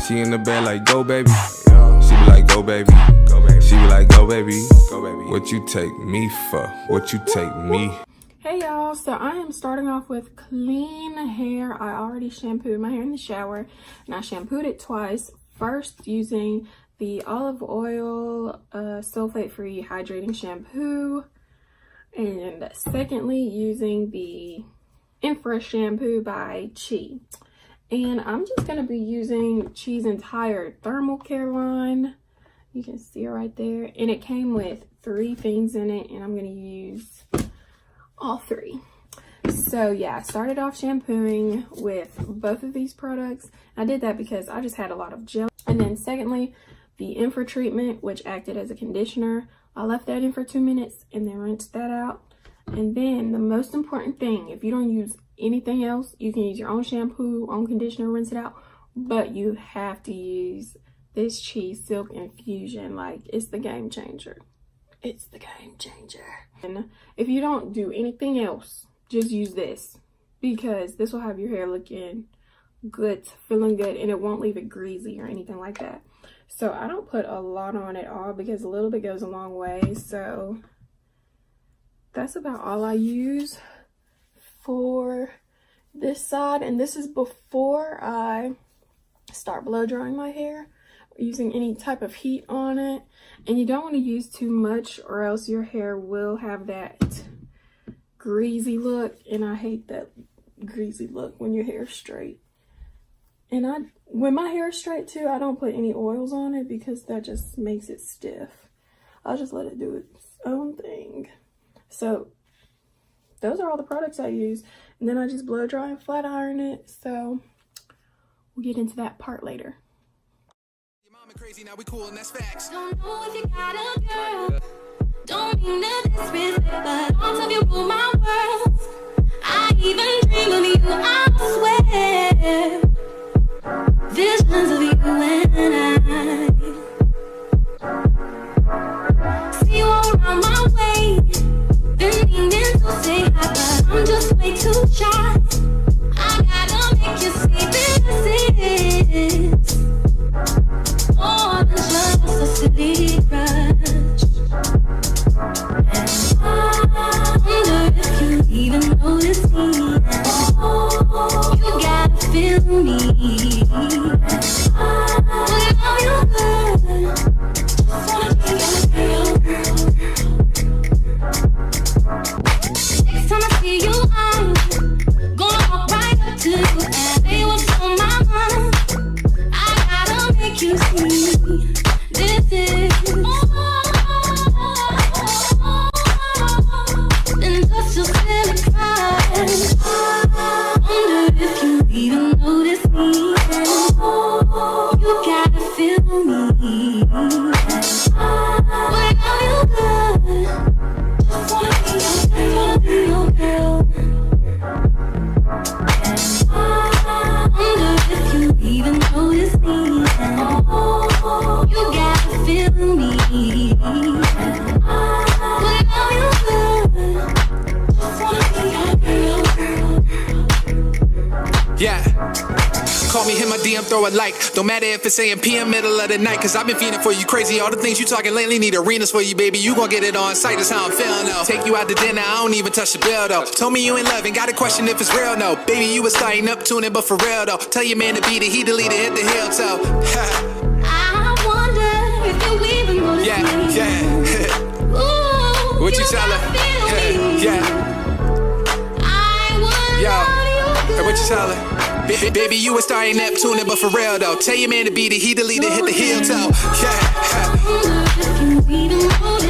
She in the bed like, go baby. She be like, go baby. She be like, go baby. What you take me for? What you take me? Hey y'all, so I am starting off with clean hair. I already shampooed my hair in the shower and I shampooed it twice. First using the olive oil sulfate-free hydrating shampoo, and secondly using the Infra shampoo by Chi. And I'm just going to be using Chi's entire thermal care line. You can see it right there. And it came with 3 things in it, and I'm going to use all 3. So yeah, I started off shampooing with both of these products. I did that because I just had a lot of gel. And then secondly, the Infra treatment, which acted as a conditioner. I left that in for 2 minutes and then rinsed that out. And then the most important thing, if you don't use anything else, you can use your own shampoo, own conditioner, rinse it out, but you have to use this Chi Silk Infusion. Like, it's the game changer. It's the game changer. And if you don't do anything else, just use this, because this will have your hair looking good, feeling good, and it won't leave it greasy or anything like that. So I don't put a lot on at all because a little bit goes a long way. So that's about all I use for this side. And this is before I start blow drying my hair, using any type of heat on it. And you don't want to use too much or else your hair will have that greasy look, and I hate that greasy look when your hair's straight. And when my hair is straight too, I don't put any oils on it because that just makes it stiff. I'll just let it do its own thing. So those are all the products I use, and then I just blow dry and flat iron it. So we'll get into that part later. Your mama crazy, now we cool, and that's facts. Don't know if you got a girl. Don't mean to disrespect, but all of you rule my world. I even dream of you, I swear. Visions of you and I. See you all around my way. Been meaning to say hi, but I'm just way too shy. I gotta make you see this is more than just a silly crush. And I wonder if you even notice me. You gotta feel me. Look how you good. Just wanna be your girl. Next time I see you, I'm gonna walk right up to you and say what's on my mind. I gotta make you see this is more than just a silly crush. Wonder if you even notice me. You gotta feel me. What are you good? Just wanna be your girl. And I wonder if you even notice me. You gotta feel me. What are you good? Just wanna be your girl. Yeah. Call me, hit my DM, throw a like. Don't matter if it's AM, PM, middle of the night, cause I've been feeling for you crazy. All the things you talking lately need arenas for you, baby. You gon' get it on sight, that's how I'm feeling, though. Take you out to dinner, I don't even touch the bill, though. Told me you in love and got a question if it's real, no. Baby, you was starting up tuning, but for real, though. Tell your man to beat it, he deleted, hit the hill, toe. I wonder if you even notice Yeah, me. yeah. Ooh, What you tell her? gotta feel me. Yeah, I wonder Yo, how you hey, what you tell her? Baby, you was starting up tuning, but for real, though. Tell your man to beat it, he deleted, hit the hill, toe. Yeah. wonder if you even notice